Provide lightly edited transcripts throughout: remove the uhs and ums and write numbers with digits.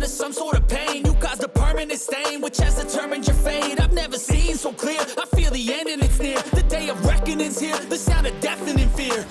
under some sort of pain. You caused a permanent stain, which has determined your fate. I've never seen so clear, I feel the end and it's near. The day of reckoning's here, the sound of deafening fear.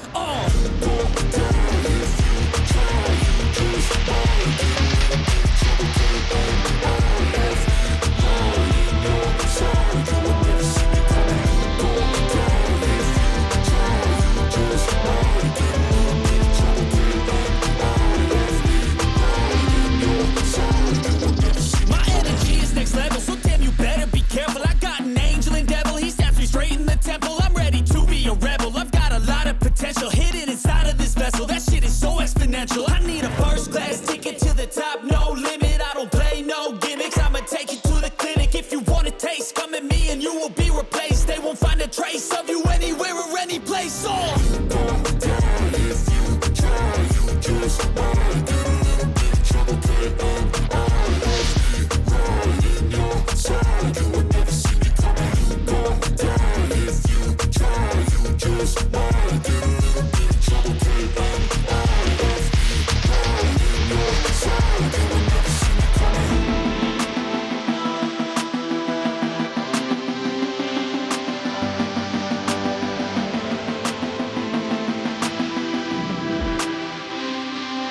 My energy is next level, so damn you better be careful. I got an angel and devil, he snaps me straight in the temple. I'm ready to be a rebel, I've got a lot of potential hidden inside of this vessel. That shit is so exponential. I need a first class ticket to the top, no limit.